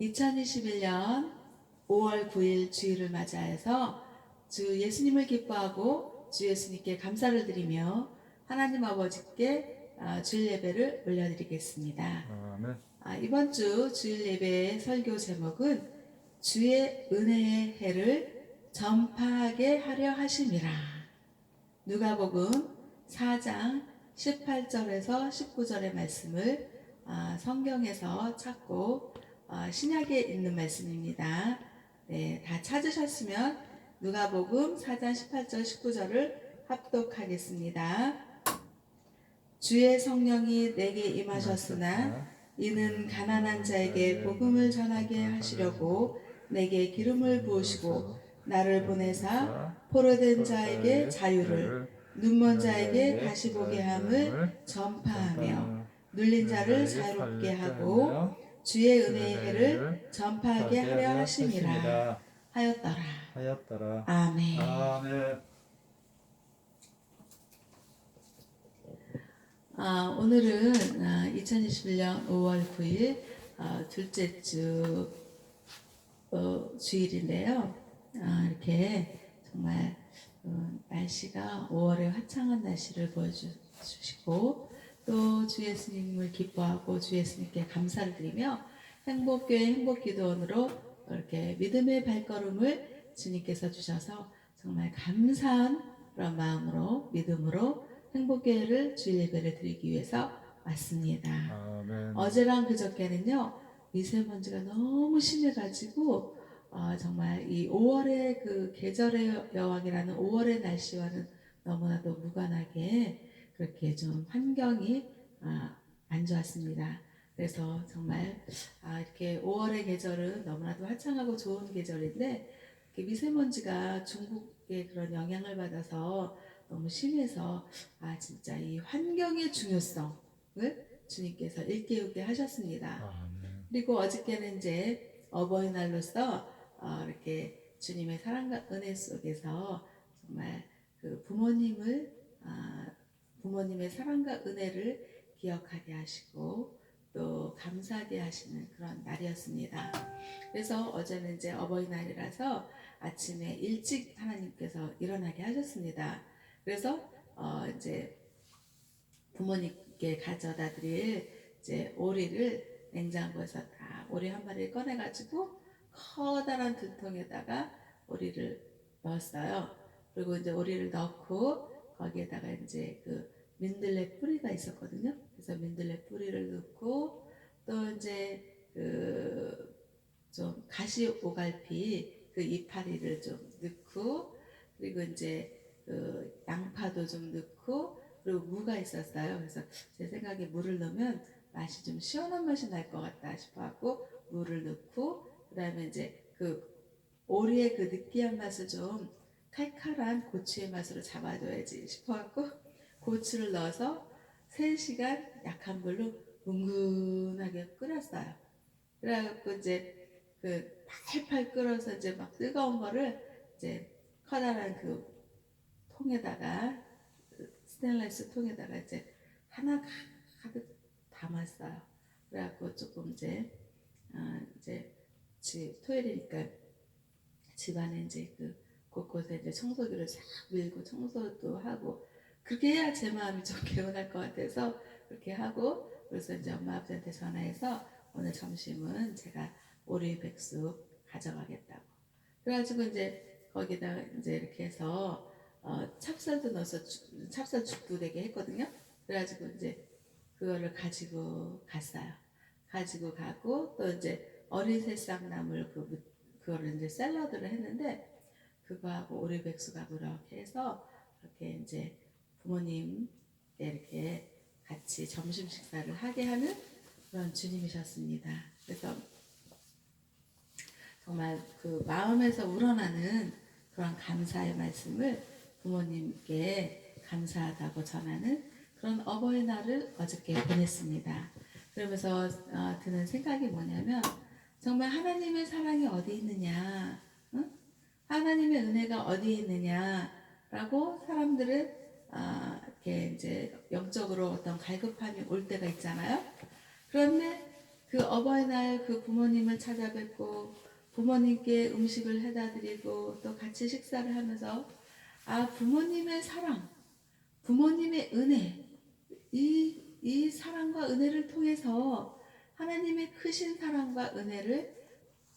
2021년 5월 9일 주일을 맞이해서 주 예수님을 기뻐하고 주 예수님께 감사를 드리며 하나님 아버지께 주일 예배를 올려드리겠습니다. 아멘. 이번 주 주일 예배의 설교 제목은 주의 은혜의 해를 전파하게 하려 하심이라. 누가복음 4장 18절에서 19절의 말씀을 성경에서 찾고 신약에 있는 말씀입니다. 네, 다 찾으셨으면 누가복음 4장 18절 19절을 합독하겠습니다. 주의 성령이 내게 임하셨으나 이는 가난한 자에게 복음을 전하게 하시려고 내게 기름을 부으시고 나를 보내사 포로된 자에게 자유를, 눈먼 자에게 다시 보게 함을 전파하며 눌린 자를 자유롭게 하고 주의 은혜의 해를 전파하게 하려 하심이라 하였더라. 아멘. 아멘. 오늘은 2021년 5월 9일 둘째 주 주일인데요. 이렇게 정말 날씨가 5월의 화창한 날씨를 보여주시고 또 주 예수님을 기뻐하고 주 예수님께 감사를 드리며 행복교회 행복기도원으로 이렇게 믿음의 발걸음을 주님께서 주셔서 정말 감사한 그런 마음으로 믿음으로 행복교회를 주일 예배를 드리기 위해서 왔습니다. 아멘. 어제랑 그저께는요 미세먼지가 너무 심해가지고 정말 이 5월의 그 계절의 여왕이라는 5월의 날씨와는 너무나도 무관하게 그렇게 좀 환경이 안 좋았습니다. 그래서 정말 이렇게 5월의 계절은 너무나도 화창하고 좋은 계절인데 미세먼지가 중국의 그런 영향을 받아서 너무 심해서 진짜 이 환경의 중요성을 주님께서 일깨우게 하셨습니다. 아멘. 그리고 어저께는 이제 어버이날로서 이렇게 주님의 사랑과 은혜 속에서 정말 그 부모님의 사랑과 은혜를 기억하게 하시고 또 감사하게 하시는 그런 날이었습니다. 그래서 어제는 이제 어버이날이라서 아침에 일찍 하나님께서 일어나게 하셨습니다. 그래서 이제 부모님께 가져다 드릴 이제 오리를 냉장고에서 다 오리 한 마리를 꺼내가지고 커다란 두 통에다가 오리를 넣었어요. 그리고 이제 오리를 넣고 거기에다가 이제 그 민들레 뿌리가 있었거든요. 그래서 민들레 뿌리를 넣고 또 이제 그 좀 가시 오갈피 그 이파리를 좀 넣고 그리고 이제 그 양파도 좀 넣고 그리고 무가 있었어요. 그래서 제 생각에 무를 넣으면 맛이 좀 시원한 맛이 날 것 같다 싶어갖고 무를 넣고 그다음에 이제 그 오리의 그 느끼한 맛을 좀 칼칼한 고추의 맛으로 잡아줘야지 싶어갖고 고추를 넣어서 3시간 약한 불로 뭉근하게 끓였어요. 그래갖고 이제 그 팔팔 끓어서 이제 막 뜨거운 거를 이제 커다란 그 통에다가 스테인리스 통에다가 이제 하나 가득 담았어요. 그래갖고 조금 이제 토요일이니까 집안에 이제 그 곳곳에 이제 청소기를 싹 밀고 청소도 하고 그렇게 해야 제 마음이 좀 개운할 것 같아서 그렇게 하고 그래서 이제 엄마 아버지한테 전화해서 오늘 점심은 제가 오리 백숙 가져가겠다고 그래가지고 이제 거기다 이제 이렇게 해서 찹쌀도 넣어서 찹쌀죽도 되게 했거든요. 그래가지고 이제 그거를 가지고 갔어요. 가지고 가고 또 이제 어린 새싹나물 그거를 이제 샐러드를 했는데 그거하고 오리 백숙하고 이렇게 해서 이렇게 이제 부모님께 이렇게 같이 점심 식사를 하게 하는 그런 주님이셨습니다. 그래서 정말 그 마음에서 우러나는 그런 감사의 말씀을 부모님께 감사하다고 전하는 그런 어버이날을 어저께 보냈습니다. 그러면서 드는 생각이 뭐냐면 정말 하나님의 사랑이 어디 있느냐, 응? 하나님의 은혜가 어디 있느냐라고 사람들은 이렇게 이제 영적으로 어떤 갈급함이 올 때가 있잖아요. 그런데 그 그 어버이날 그 부모님을 찾아뵙고 부모님께 음식을 해다 드리고 또 같이 식사를 하면서 부모님의 사랑, 부모님의 은혜, 이 사랑과 은혜를 통해서 하나님의 크신 사랑과 은혜를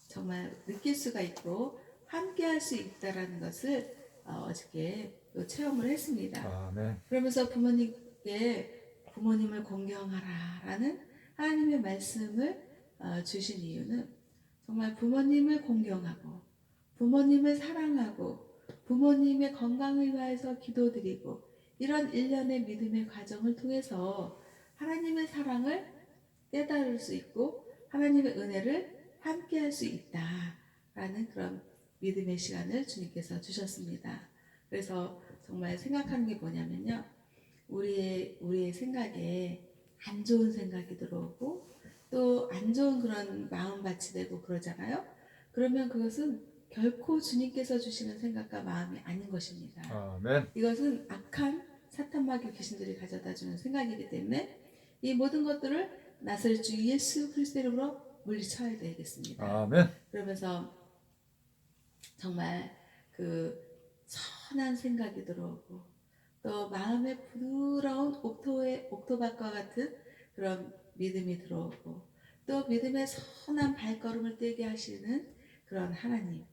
정말 느낄 수가 있고 함께 할 수 있다라는 것을 어저께 또 체험을 했습니다. 아멘. 그러면서 부모님께 부모님을 공경하라라는 하나님의 말씀을 주신 이유는 정말 부모님을 공경하고 부모님을 사랑하고 부모님의 건강을 위하여서 기도드리고 이런 일련의 믿음의 과정을 통해서 하나님의 사랑을 깨달을 수 있고 하나님의 은혜를 함께 할 수 있다라는 그런 믿음의 시간을 주님께서 주셨습니다. 그래서 정말 생각하는 게 뭐냐면요. 우리의 생각에 안 좋은 생각이 들어오고 또 안 좋은 그런 마음밭이 되고 그러잖아요. 그러면 그것은 결코 주님께서 주시는 생각과 마음이 아닌 것입니다. 아멘. 이것은 악한 사탄마귀 귀신들이 가져다 주는 생각이기 때문에 이 모든 것들을 나설 주 예수 그리스도 이름으로 물리쳐야 되겠습니다. 아멘. 그러면서 정말 그 선한 생각이 들어오고 또 마음에 부드러운 옥토밭과 같은 그런 믿음이 들어오고 또 믿음의 선한 발걸음을 떼게 하시는 그런 하나님,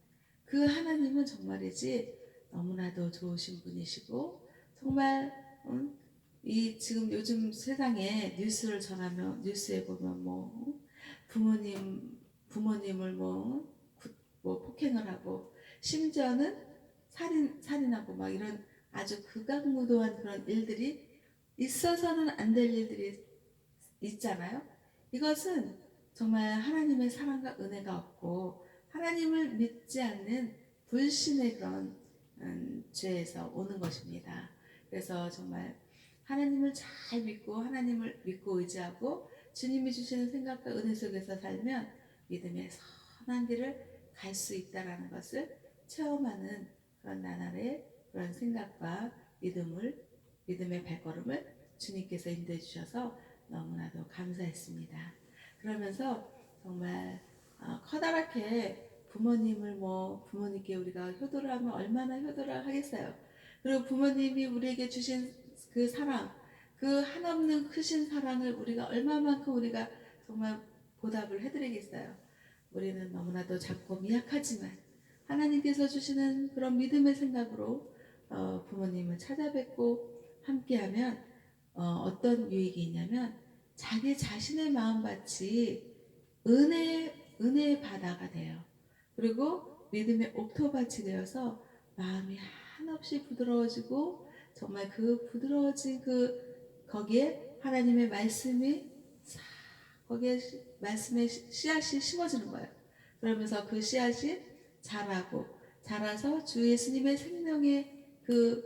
그 하나님은 정말이지 너무나도 좋으신 분이시고 정말 이 지금 요즘 세상에 뉴스를 전하면 뉴스에 보면 뭐 부모님을 뭐 폭행을 하고 심지어는 살인하고 막 이런 아주 극악무도한 그런 일들이 있어서는 안 될 일들이 있잖아요. 이것은 정말 하나님의 사랑과 은혜가 없고 하나님을 믿지 않는 불신의 그런 죄에서 오는 것입니다. 그래서 정말 하나님을 잘 믿고 하나님을 믿고 의지하고 주님이 주시는 생각과 은혜 속에서 살면 믿음의 선한 길을 갈 수 있다라는 것을 체험하는 그런 나날의 그런 생각과 믿음의 발걸음을 주님께서 인도해 주셔서 너무나도 감사했습니다. 그러면서 정말 커다랗게 부모님께 우리가 효도를 하면 얼마나 효도를 하겠어요. 그리고 부모님이 우리에게 주신 그 사랑, 그 한없는 크신 사랑을 우리가 얼마만큼 우리가 정말 보답을 해드리겠어요. 우리는 너무나도 작고 미약하지만 하나님께서 주시는 그런 믿음의 생각으로 부모님을 찾아뵙고 함께하면 어떤 유익이 있냐면 자기 자신의 마음밭이 은혜의 바다가 돼요. 그리고 믿음의 옥토밭이 되어서 마음이 한없이 부드러워지고 정말 그 부드러워진 거기에 하나님의 말씀이 거기에 말씀의 씨앗이 심어지는 거예요. 그러면서 그 씨앗이 자라서 주 예수님의 생명의 그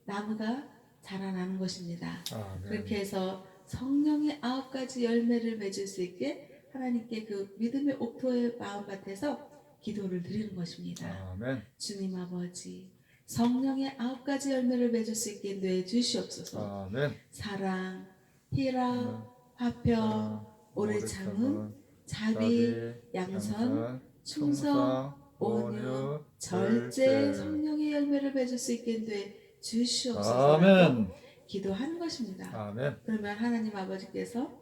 나무가 자라나는 것입니다. 그렇게 해서 성령의 9가지 열매를 맺을 수 있게 하나님께 그 믿음의 옥토의 마음밭에서 기도를 드리는 것입니다. 아멘. 주님 아버지, 성령의 9가지 열매를 맺을 수 있게 인도해 주시옵소서. 아멘. 사랑, 희락, 화평, 오래 참음, 자비, 양선, 충성, 온유, 절제, 성령의 열매를 맺을 수 있게 인도해 주시옵소서. 아멘. 기도하는 것입니다. 아멘. 그러면 하나님 아버지께서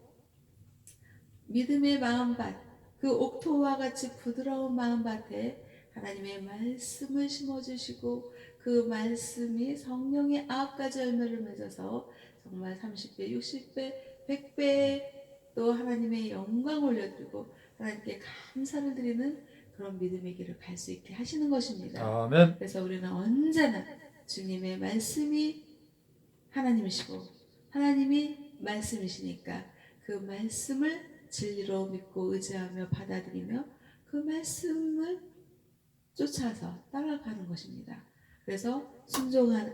믿음의 마음밭, 그 옥토와 같이 부드러운 마음밭에 하나님의 말씀을 심어주시고 그 말씀이 성령의 9가지 열매를 맺어서 정말 30배, 60배, 100배 또 하나님의 영광 올려드리고 하나님께 감사를 드리는 그런 믿음의 길을 갈 수 있게 하시는 것입니다. 아멘. 그래서 우리는 언제나 주님의 말씀이 하나님이시고 하나님이 말씀이시니까 그 말씀을 진리로 믿고 의지하며 받아들이며 그 말씀을 쫓아서 따라가는 것입니다. 그래서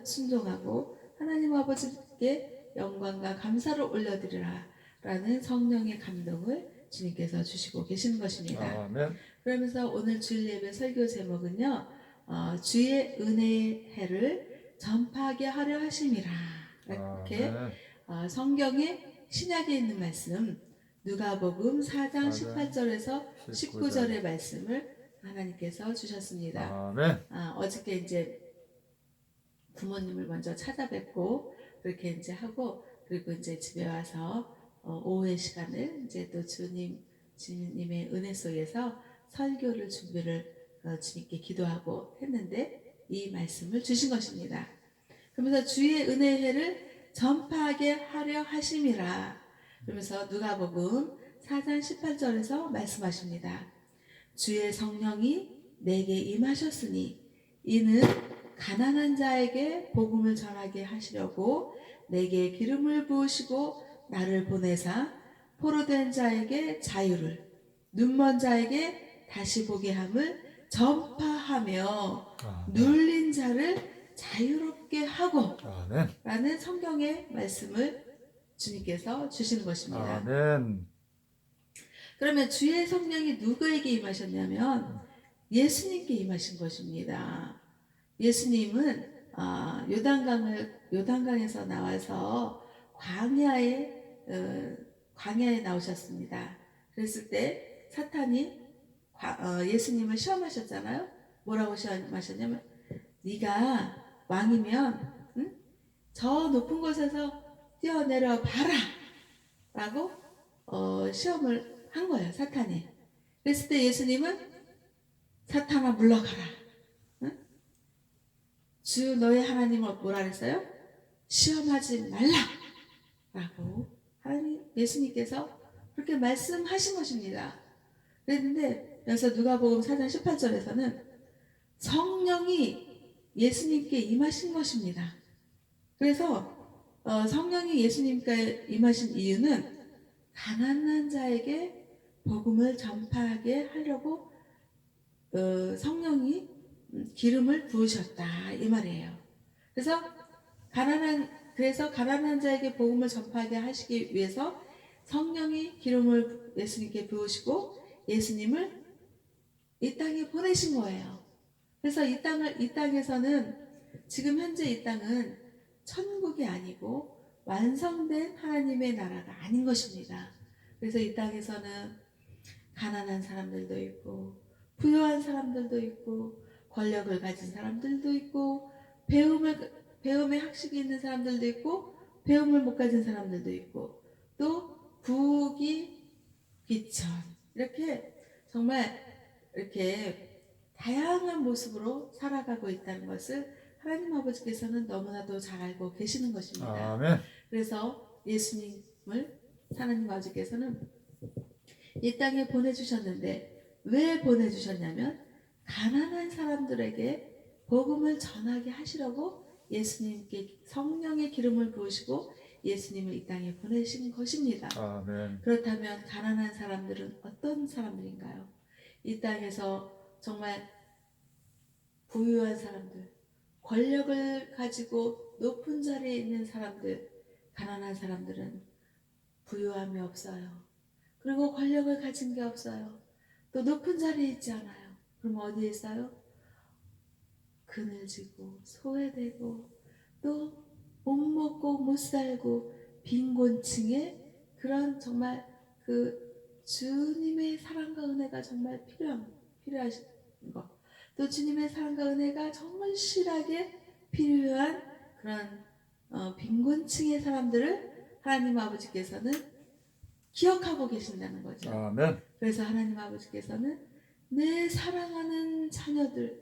순종하고 하나님 아버지께 영광과 감사를 올려드리라 라는 성령의 감동을 주님께서 주시고 계시는 것입니다. 아멘. 그러면서 오늘 주일 예배 설교 제목은요, 주의 은혜의 해를 전파하게 하려 하심이라. 이렇게 성경의 신약에 있는 말씀, 누가복음 4장 4장 18절에서 19절. 19절의 말씀을 하나님께서 주셨습니다. 아멘. 어저께 이제 부모님을 먼저 찾아뵙고 그렇게 이제 하고 그리고 이제 집에 와서 오후의 시간을 이제 또 주님의 은혜 속에서 설교를 준비를 주님께 기도하고 했는데 이 말씀을 주신 것입니다. 그러면서 주의 은혜를 전파하게 하려 하심이라. 그러면서 누가복음 4장 18절에서 말씀하십니다. 주의 성령이 내게 임하셨으니 이는 가난한 자에게 복음을 전하게 하시려고 내게 기름을 부으시고 나를 보내사 포로된 자에게 자유를 눈먼 자에게 다시 보게 함을 전파하며 눌린 자를 자유롭게 하고 아멘. 라는 성경의 말씀을 주님께서 주시는 것입니다. 아멘. 그러면 주의 성령이 누구에게 임하셨냐면 예수님께 임하신 것입니다. 예수님은 요단강에서 나와서 광야에 나오셨습니다. 그랬을 때 사탄이 예수님을 시험하셨잖아요. 뭐라고 시험하셨냐면 네가 왕이면 저 높은 곳에서 뛰어내려 봐라 라고 시험을 한 거예요. 사탄이. 그랬을 때 예수님은 사탄아 물러가라. 응? 주 너의 하나님을 뭐라 그랬어요? 시험하지 말라 라고 예수님께서 그렇게 말씀하신 것입니다. 그랬는데 여기서 누가복음 4장 18절에서는 성령이 예수님께 임하신 것입니다. 그래서 성령이 예수님께 임하신 이유는 가난한 자에게 복음을 전파하게 하려고 성령이 기름을 부으셨다 이 말이에요. 그래서 가난한 자에게 복음을 전파하게 하시기 위해서 성령이 기름을 예수님께 부으시고 예수님을 이 땅에 보내신 거예요. 그래서 이 땅에서는 지금 현재 이 땅은 천국이 아니고 완성된 하나님의 나라가 아닌 것입니다. 그래서 이 땅에서는 가난한 사람들도 있고 부유한 사람들도 있고 권력을 가진 사람들도 있고 배움의 학식이 있는 사람들도 있고 배움을 못 가진 사람들도 있고 또 부귀 귀천 이렇게 정말 이렇게 다양한 모습으로 살아가고 있다는 것을 하나님 아버지께서는 너무나도 잘 알고 계시는 것입니다. 아멘. 그래서 예수님을 하나님 아버지께서는 이 땅에 보내주셨는데 왜 보내주셨냐면 가난한 사람들에게 복음을 전하게 하시려고 예수님께 성령의 기름을 부으시고 예수님을 이 땅에 보내신 것입니다. 아멘. 그렇다면 가난한 사람들은 어떤 사람들인가요? 이 땅에서 정말 부유한 사람들, 권력을 가지고 높은 자리에 있는 사람들, 가난한 사람들은 부유함이 없어요. 그리고 권력을 가진 게 없어요. 또 높은 자리에 있지 않아요. 그럼 어디에 있어요? 그늘지고 소외되고 또 못 먹고 못 살고 빈곤층에 그런 정말 그 주님의 사랑과 은혜가 정말 필요하신 것. 또 주님의 사랑과 은혜가 정말 실하게 필요한 그런 빈곤층의 사람들을 하나님 아버지께서는 기억하고 계신다는 거죠. 아멘. 그래서 하나님 아버지께서는 내 사랑하는 자녀들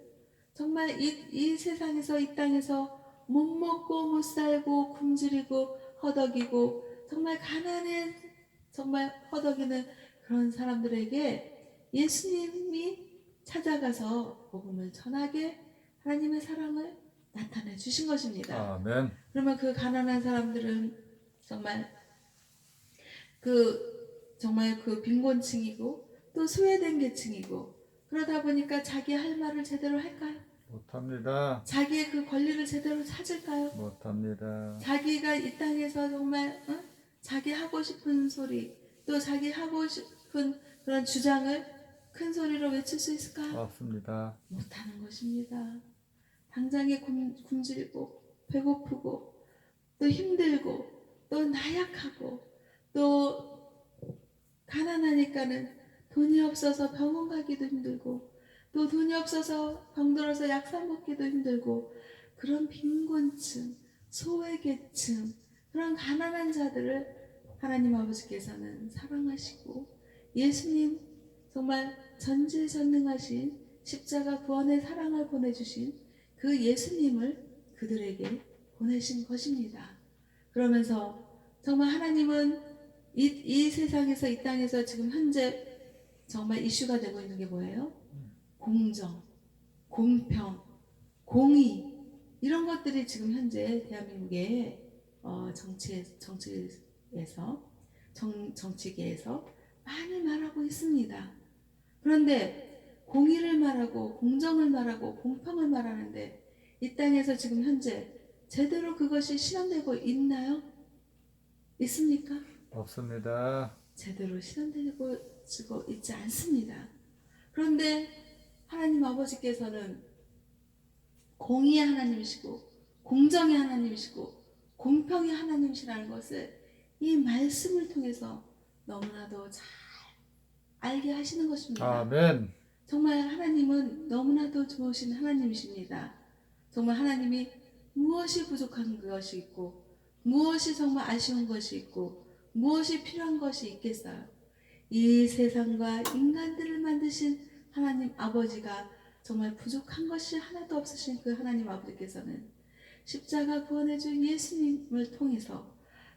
정말 이 세상에서 이 땅에서 못 먹고 못 살고 굶주리고 허덕이고 정말 가난해 정말 허덕이는 그런 사람들에게 예수님이 찾아가서 복음을 전하게 하나님의 사랑을 나타내 주신 것입니다. 아멘. 그러면 그 가난한 사람들은 정말 그 빈곤층이고 또 소외된 계층이고 그러다 보니까 자기 할 말을 제대로 할까요? 못합니다. 자기의 그 권리를 제대로 찾을까요? 못합니다. 자기가 이 땅에서 정말 자기 하고 싶은 소리 또 자기 하고 싶은 그런 주장을 큰 소리로 외칠 수 있을까요? 없습니다. 못하는 것입니다. 당장에 굶주리고 배고프고 또 힘들고 또 나약하고 또 가난하니까는 돈이 없어서 병원 가기도 힘들고, 또 돈이 없어서 병들어서 약 사 먹기도 힘들고, 그런 빈곤층, 소외계층, 그런 가난한 자들을 하나님 아버지께서는 사랑하시고, 예수님 정말 전지전능하신 십자가 구원의 사랑을 보내주신 그 예수님을 그들에게 보내신 것입니다. 그러면서 정말 하나님은 이 세상에서, 이 땅에서 지금 현재 정말 이슈가 되고 있는 게 뭐예요? 공정, 공평, 공의, 이런 것들이 지금 현재 대한민국의 정치계에서 많이 말하고 있습니다. 그런데 공의를 말하고 공정을 말하고 공평을 말하는데 이 땅에서 지금 현재 제대로 그것이 실현되고 있나요? 있습니까? 없습니다. 제대로 실현되고 있지 않습니다. 그런데 하나님 아버지께서는 공의의 하나님이시고 공정의 하나님이시고 공평의 하나님이시라는 것을 이 말씀을 통해서 너무나도 잘 알게 하시는 것입니다. 아멘. 정말 하나님은 너무나도 좋으신 하나님이십니다. 정말 하나님이 무엇이 부족한 것이 있고 무엇이 정말 아쉬운 것이 있고 무엇이 필요한 것이 있겠어요. 이 세상과 인간들을 만드신 하나님 아버지가 정말 부족한 것이 하나도 없으신 그 하나님 아버지께서는 십자가 구원해준 예수님을 통해서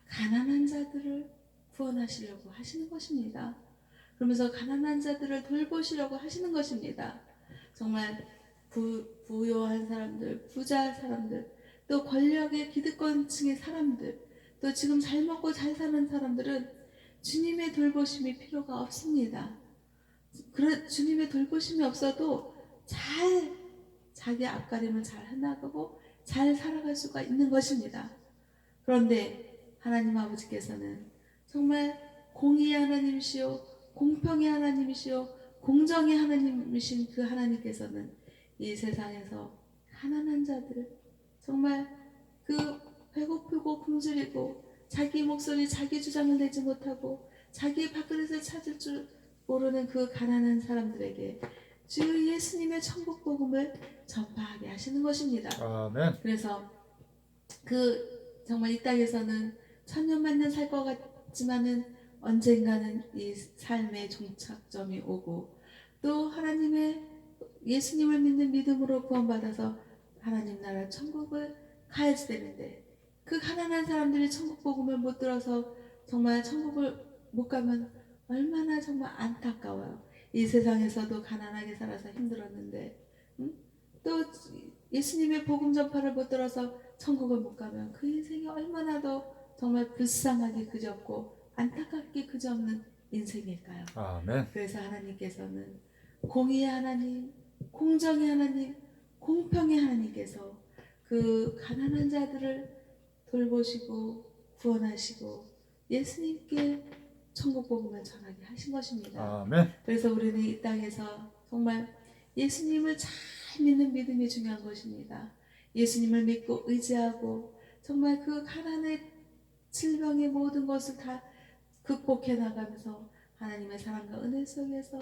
가난한 자들을 구원하시려고 하시는 것입니다. 그러면서 가난한 자들을 돌보시려고 하시는 것입니다. 정말 부유한 사람들, 부자 사람들, 또 권력의 기득권층의 사람들, 또 지금 잘 먹고 잘 사는 사람들은 주님의 돌보심이 필요가 없습니다. 주님의 돌보심이 없어도 자기 앞가림을 잘 해나가고 잘 살아갈 수가 있는 것입니다. 그런데 하나님 아버지께서는 정말 공의의 하나님이시오, 공평의 하나님이시오, 공정의 하나님이신 그 하나님께서는 이 세상에서 가난한 자들, 정말 그 배고프고 굶주리고 자기 목소리, 자기 주장을 내지 못하고 자기 밥그릇을 찾을 줄 모르는 그 가난한 사람들에게 주 예수님의 천국 복음을 전파하게 하시는 것입니다. 아멘. 그래서 정말 이 땅에서는 천년만년 살 것 같지만은 언젠가는 이 삶의 종착점이 오고 또 하나님의 예수님을 믿는 믿음으로 구원받아서 하나님 나라 천국을 가야지 되는데 그 가난한 사람들이 천국 복음을 못 들어서 정말 천국을 못 가면 얼마나 정말 안타까워요. 이 세상에서도 가난하게 살아서 힘들었는데 또 예수님의 복음 전파를 못 들어서 천국을 못 가면 그 인생이 얼마나 더 정말 불쌍하게 그졌고 안타깝게 그지없는 인생일까요? 아멘. 그래서 하나님께서는 공의의 하나님, 공정의 하나님, 공평의 하나님께서 그 가난한 자들을 돌보시고 구원하시고 예수님께 천국 복음을 전하게 하신 것입니다. 아멘. 그래서 우리는 이 땅에서 정말 예수님을 잘 믿는 믿음이 중요한 것입니다. 예수님을 믿고 의지하고 정말 그 가난의 질병의 모든 것을 다 극복해 나가면서 하나님의 사랑과 은혜 속에서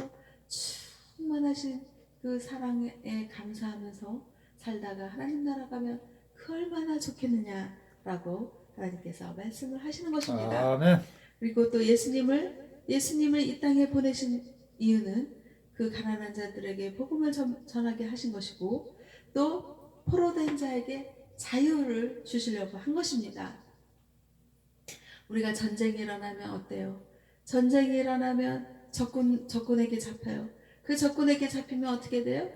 충만하신 그 사랑에 감사하면서 살다가 하나님 나라 가면 그 얼마나 좋겠느냐라고 하나님께서 말씀을 하시는 것입니다. 아멘. 그리고 또 예수님을 이 땅에 보내신 이유는 그 가난한 자들에게 복음을 전하게 하신 것이고 또 포로된 자에게 자유를 주시려고 한 것입니다. 우리가 전쟁이 일어나면 어때요? 전쟁이 일어나면 적군에게 잡혀요. 그 적군에게 잡히면 어떻게 돼요?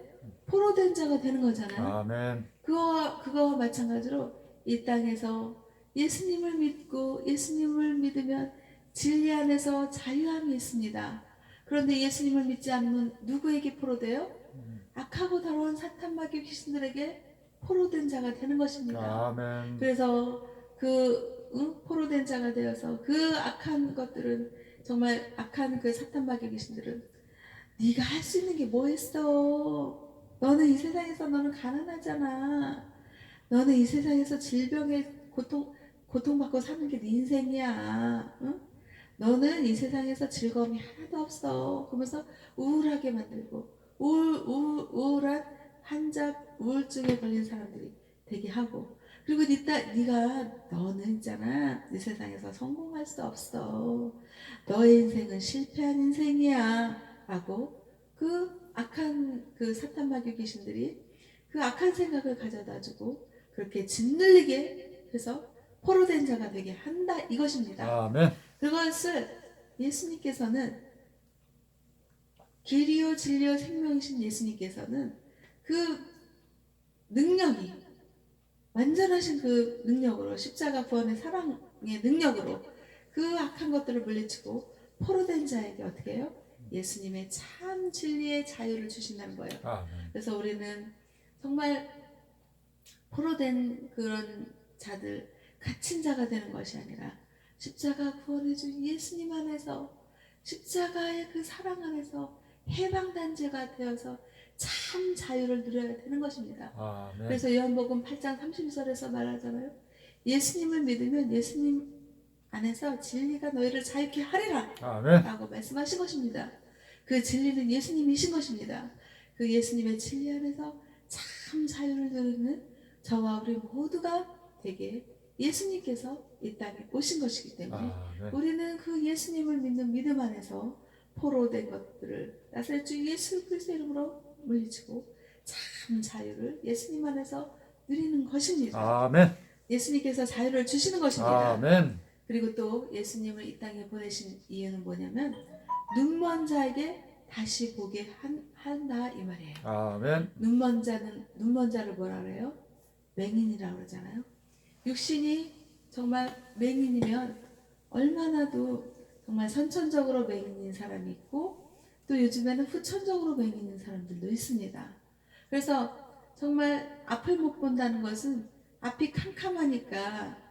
포로된 자가 되는 거잖아요. 아멘. 그거와 마찬가지로 이 땅에서 예수님을 믿고 예수님을 믿으면 진리 안에서 자유함이 있습니다. 그런데 예수님을 믿지 않으면 누구에게 포로돼요? 악하고 더러운 사탄 마귀 귀신들에게 포로된 자가 되는 것입니다. 아멘. 그래서 포로된 자가 되어서 그 악한 것들은 정말 악한 그 사탄 마귀 귀신들은 네가 할 수 있는 게 뭐 있어? 너는 이 세상에서 너는 가난하잖아. 너는 이 세상에서 질병에 고통받고 사는 게 네 인생이야. 응? 너는 이 세상에서 즐거움이 하나도 없어. 그러면서 우울하게 만들고 우울한 한작 우울증에 걸린 사람들이 되게 하고 그리고 너는 있잖아 이 세상에서 성공할 수 없어. 너의 인생은 실패한 인생이야. 라고 그 악한 그 사탄 마귀 귀신들이 그 악한 생각을 가져다 주고 그렇게 짓눌리게 해서 포로된 자가 되게 한다 이것입니다. 아멘. 그것을 예수님께서는 길이요 진리요 생명이신 예수님께서는 그 능력이 완전하신 그 능력으로 십자가 구원의 사랑의 능력으로 그 악한 것들을 물리치고 포로된 자에게 어떻게 해요? 예수님의 참 진리의 자유를 주신다는 거예요. 아멘. 그래서 우리는 정말 포로된 그런 자들 갇힌 자가 되는 것이 아니라 십자가 구원해준 예수님 안에서 십자가의 그 사랑 안에서 해방단죄가 되어서 참 자유를 누려야 되는 것입니다. 아멘. 그래서 요한복음 8장 30절에서 말하잖아요. 예수님을 믿으면 예수님 안에서 진리가 너희를 자유케 하리라 아멘. 라고 말씀하신 것입니다. 그 진리는 예수님이신 것입니다. 그 예수님의 진리 안에서 참 자유를 누리는 저와 우리 모두가 되게 예수님께서 이 땅에 오신 것이기 때문에 아멘. 우리는 그 예수님을 믿는 믿음 안에서 포로된 것들을 나사렛주 예수 그리스도의 이름으로 물리치고 참 자유를 예수님 안에서 누리는 것입니다. 아멘. 예수님께서 자유를 주시는 것입니다. 아멘. 그리고 또 예수님을 이 땅에 보내신 이유는 뭐냐면 눈먼 자에게 다시 보게 한다 이 말이에요. 아멘. 눈먼 자를 뭐라 그래요? 맹인이라고 그러잖아요. 육신이 정말 맹인이면 얼마나도 정말 선천적으로 맹인인 사람이 있고 또 요즘에는 후천적으로 맹인인 사람들도 있습니다. 그래서 정말 앞을 못 본다는 것은 앞이 캄캄하니까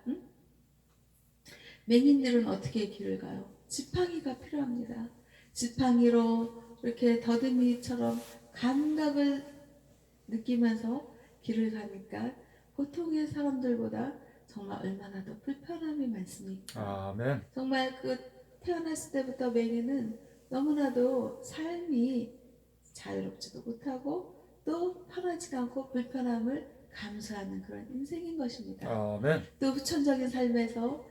맹인들은 어떻게 길을 가요? 지팡이가 필요합니다. 지팡이로 이렇게 더듬이처럼 감각을 느끼면서 길을 가니까 보통의 사람들보다 정말 얼마나 더 불편함이 많습니까? 아멘. 정말 그 태어났을 때부터 맹인은 너무나도 삶이 자유롭지도 못하고 또 편하지가 않고 불편함을 감수하는 그런 인생인 것입니다. 아멘. 또 후천적인 삶에서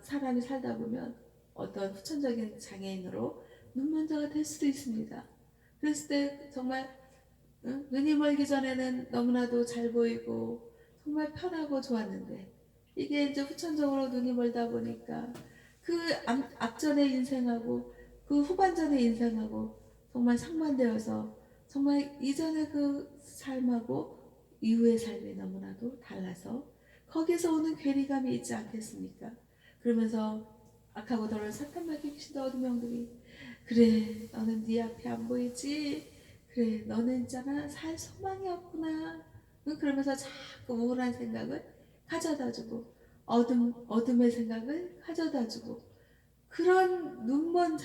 사람이 살다 보면 어떤 후천적인 장애인으로 눈먼 자가 될 수도 있습니다. 그랬을 때 정말 눈이 멀기 전에는 너무나도 잘 보이고 정말 편하고 좋았는데 이게 이제 후천적으로 눈이 멀다 보니까 그 앞전의 인생하고 그 후반전의 인생하고 정말 상반되어서 정말 이전의 그 삶하고 이후의 삶이 너무나도 달라서 거기서 오는 괴리감이 있지 않겠습니까? 그러면서 악하고 더러운 사탄 마귀 귀신 어둠의 영들이 그래 너는 네 앞이 안 보이지? 그래 너는 있잖아 살 소망이 없구나. 그러면서 자꾸 우울한 생각을 가져다주고 어둠의 생각을 가져다주고 그런 눈먼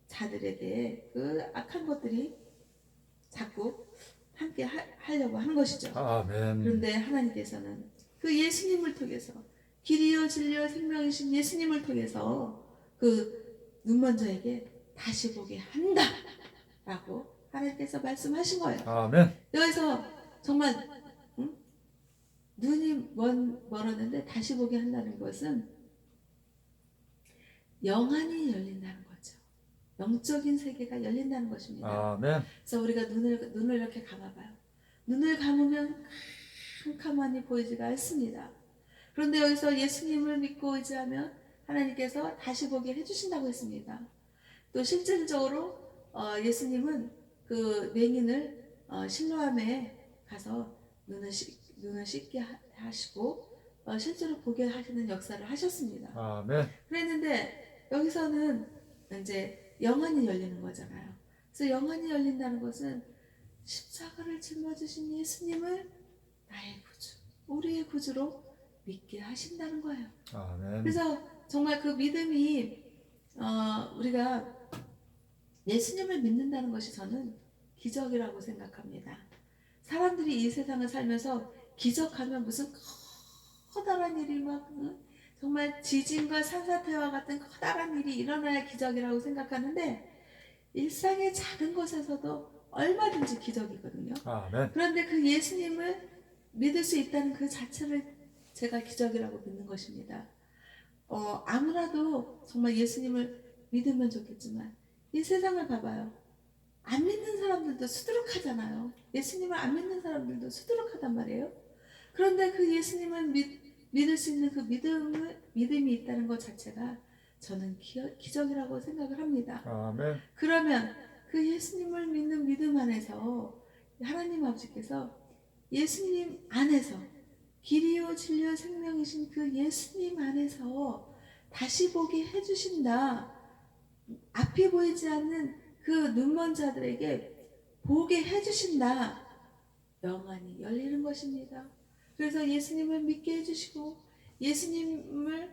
자들에게 그 악한 것들이 자꾸 함께 하려고 하는 것이죠. 아멘. 그런데 하나님께서는 그 예수님을 통해서 길이요 진리요 생명이신 예수님을 통해서 그 눈먼 자에게 다시 보게 한다 라고 하나님께서 말씀하신 거예요. 아멘. 여기서 정말 눈이 멀었는데 다시 보게 한다는 것은 영안이 열린다는 거죠. 영적인 세계가 열린다는 것입니다. 아멘. 그래서 우리가 눈을 이렇게 감아봐요. 눈을 감으면 캄캄하니 보이지가 않습니다. 그런데 여기서 예수님을 믿고 의지하면 하나님께서 다시 보게 해주신다고 했습니다. 또 실질적으로 예수님은 그 맹인을 실로암에 가서 눈을 씻게 하시고 실제로 보게 하시는 역사를 하셨습니다. 아멘. 그랬는데 여기서는 이제 영안이 열리는 거잖아요. 그래서 영안이 열린다는 것은 십자가를 짊어지신 예수님을 나의 구주, 우리의 구주로 믿게 하신다는 거예요. 아멘. 그래서 정말 그 믿음이 우리가 예수님을 믿는다는 것이 저는 기적이라고 생각합니다. 사람들이 이 세상을 살면서 기적하면 무슨 커다란 일이 막 정말 지진과 산사태와 같은 커다란 일이 일어나야 기적이라고 생각하는데 일상의 작은 것에서도 얼마든지 기적이거든요. 아멘. 그런데 그 예수님을 믿을 수 있다는 그 자체를 제가 기적이라고 믿는 것입니다. 아무나도 정말 예수님을 믿으면 좋겠지만 이 세상을 봐봐요. 안 믿는 사람들도 수두룩하잖아요. 예수님을 안 믿는 사람들도 수두룩하단 말이에요. 그런데 그 예수님을 믿을 수 있는 그 믿음이 있다는 것 자체가 저는 기적이라고 생각을 합니다. 아멘. 그러면 그 예수님을 믿는 믿음 안에서 하나님 아버지께서 예수님 안에서 길이요 진리요 생명이신 그 예수님 안에서 다시 보게 해주신다. 앞이 보이지 않는 그 눈먼 자들에게 보게 해주신다. 영안이 열리는 것입니다. 그래서 예수님을 믿게 해주시고 예수님을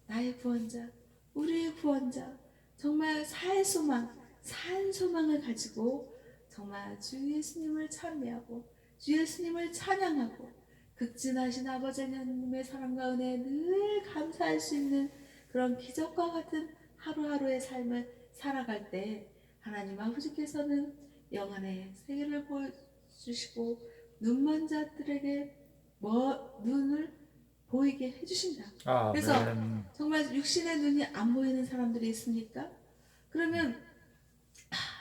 나의 구원자, 우리의 구원자, 정말 살 소망, 산 소망을 가지고 정말 주 예수님을 찬미하고 주 예수님을 찬양하고 극진하신 아버지 하나님의 사랑과 은혜에 늘 감사할 수 있는 그런 기적과 같은 하루하루의 삶을 살아갈 때 하나님 아버지께서는 영안의 세계를 보여주시고 눈먼 자들에게 눈을 보이게 해주신다. 아멘. 그래서 정말 육신의 눈이 안 보이는 사람들이 있습니까? 그러면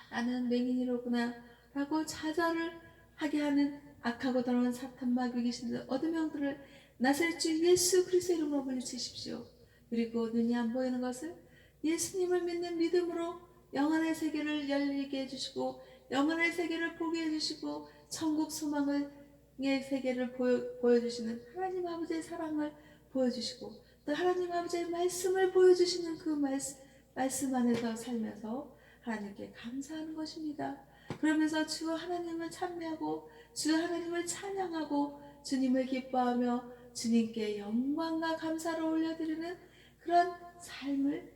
나는 맹인이로구나 라고 좌절을 하게 하는 악하고 더러운 사탄 마귀 귀신들 어둠의 영들을 나설 주 예수 그리스도의 이름으로 물리치십시오. 그리고 눈이 안 보이는 것을 예수님을 믿는 믿음으로 영원의 세계를 열리게 해주시고 영원의 세계를 보게 해주시고 천국 소망의 세계를 보여주시는 하나님 아버지의 사랑을 보여주시고 또 하나님 아버지의 말씀을 보여주시는 그 말씀 안에서 살면서 하나님께 감사하는 것입니다. 그러면서 주 하나님을 찬미하고 주 하나님을 찬양하고 주님을 기뻐하며 주님께 영광과 감사를 올려드리는 그런 삶을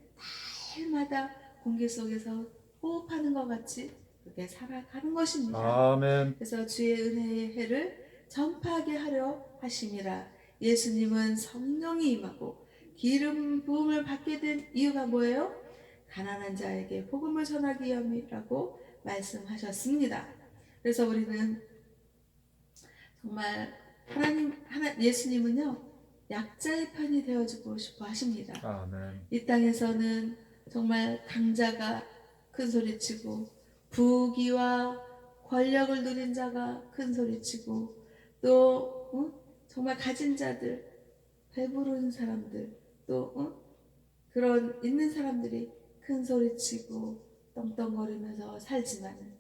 날마다 공기 속에서 호흡하는 것 같이 그렇게 살아가는 것입니다. 아멘. 그래서 주의 은혜의 해를 전파하게 하려 하심이라. 예수님은 성령이 임하고 기름 부음을 받게 된 이유가 뭐예요? 가난한 자에게 복음을 전하기 위함이라고 말씀하셨습니다. 그래서 우리는 정말 예수님은요 약자의 편이 되어주고 싶어 하십니다. 아멘. 이 땅에서는 정말 강자가 큰 소리치고 부귀와 권력을 누린 자가 큰 소리치고 또 정말 가진 자들, 배부른 사람들, 또 그런 있는 사람들이 큰 소리치고 떵떵거리면서 살지만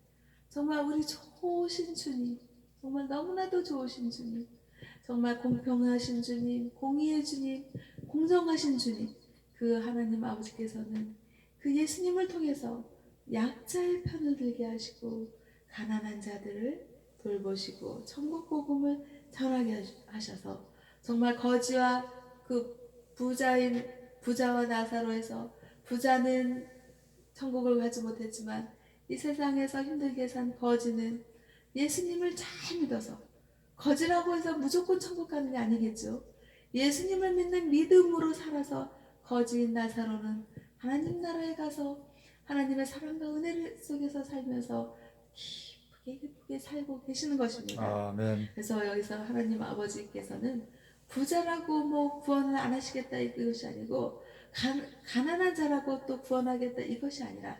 정말 우리 좋으신 주님, 정말 너무나도 좋으신 주님, 정말 공평하신 주님, 공의의 주님, 공정하신 주님, 그 하나님 아버지께서는 그 예수님을 통해서 약자의 편을 들게 하시고 가난한 자들을 돌보시고 천국 복음을 전하게 하셔서 정말 거지와 그 부자와 나사로에서 부자는 천국을 가지 못했지만 이 세상에서 힘들게 산 거지는 예수님을 잘 믿어서 거지라고 해서 무조건 천국 가는 게 아니겠죠. 예수님을 믿는 믿음으로 살아서 거지인 나사로는 하나님 나라에 가서 하나님의 사랑과 은혜 속에서 살면서 기쁘게 살고 계시는 것입니다. 아멘. 그래서 여기서 하나님 아버지께서는 부자라고 구원을 안 하시겠다 이것이 아니고 가난한 자라고 또 구원하겠다 이것이 아니라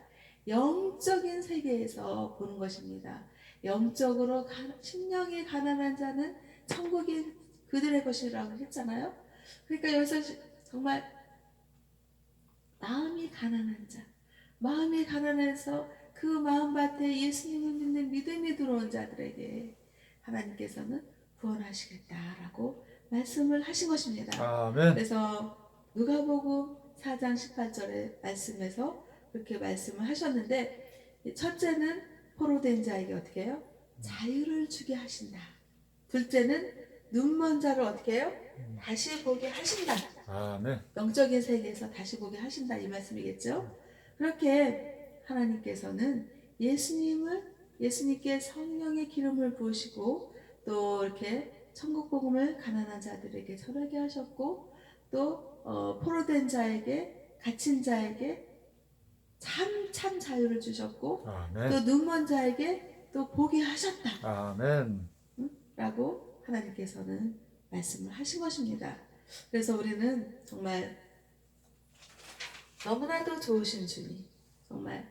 영적인 세계에서 보는 것입니다. 영적으로 심령이 가난한 자는 천국이 그들의 것이라고 했잖아요. 그러니까 여기서 정말 마음이 가난한 자, 마음이 가난해서 그 마음밭에 예수님을 믿는 믿음이 들어온 자들에게 하나님께서는 구원하시겠다라고 말씀을 하신 것입니다. 아멘. 그래서 누가복음 4장 18절의 말씀에서 그렇게 말씀을 하셨는데 첫째는 포로된 자에게 어떻게 해요? 자유를 주게 하신다. 둘째는 눈먼 자를 어떻게 해요? 다시 보게 하신다. 아멘. 영적인 세계에서 다시 보게 하신다 이 말씀이겠죠. 그렇게 하나님께서는 예수님께 성령의 기름을 부으시고 또 이렇게 천국 복음을 가난한 자들에게 전하게 하셨고 또 포로된 자에게 갇힌 자에게 참 자유를 주셨고 아멘. 또 눈먼 자에게 또 보게 하셨다 아멘. 라고 하나님께서는 말씀을 하신 것입니다. 그래서 우리는 정말 너무나도 좋으신 주님, 정말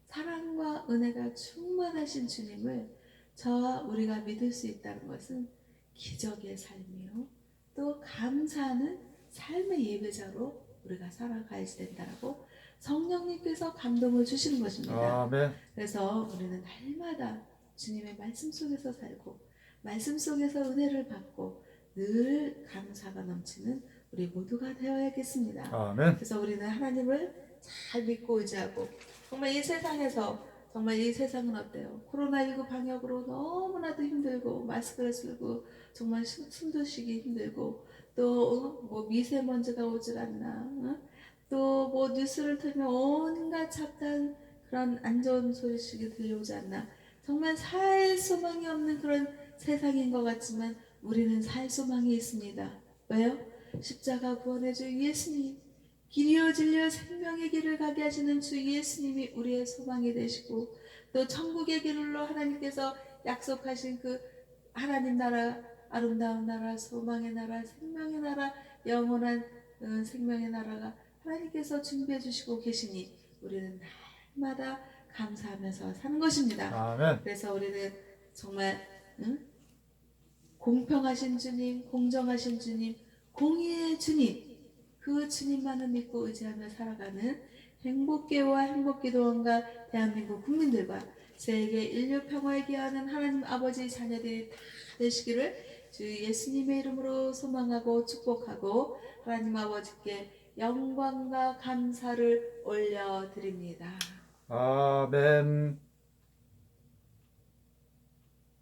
사랑과 은혜가 충만하신 주님을 저와 우리가 믿을 수 있다는 것은 기적의 삶이요 또 감사하는 삶의 예배자로 우리가 살아가야 된다라고 성령님께서 감동을 주시는 것입니다. 아멘. 그래서 우리는 날마다 주님의 말씀 속에서 살고 말씀 속에서 은혜를 받고 늘 감사가 넘치는 우리 모두가 되어야겠습니다. 아멘. 그래서 우리는 하나님을 잘 믿고 의지하고 정말 이 세상에서 정말 이 세상은 어때요? 코로나19 방역으로 너무나도 힘들고 마스크를 쓰고 정말 숨도 쉬기 힘들고 또 뭐 미세먼지가 오질 않나 또 뭐 뉴스를 틀면 온갖 잡다한 그런 안 좋은 소식이 들려오지 않나 정말 살 소망이 없는 그런 세상인 것 같지만 우리는 살 소망이 있습니다. 왜요? 십자가 구원의 주 예수님 길이요 진리요 생명의 길을 가게 하시는 주 예수님이 우리의 소망이 되시고 또 천국의 길로 하나님께서 약속하신 그 하나님 나라 아름다운 나라 소망의 나라 생명의 나라 영원한 생명의 나라가 하나님께서 준비해 주시고 계시니 우리는 날마다 감사하면서 사는 것입니다. 아멘. 그래서 우리는 정말 공평하신 주님, 공정하신 주님, 공의의 주님 그 주님만을 믿고 의지하며 살아가는 행복교회와 행복기도원과 대한민국 국민들과 세계 인류 평화에 기여하는 하나님 아버지 자녀들이 다 되시기를 주 예수님의 이름으로 소망하고 축복하고 하나님 아버지께 영광과 감사를 올려드립니다. 아멘.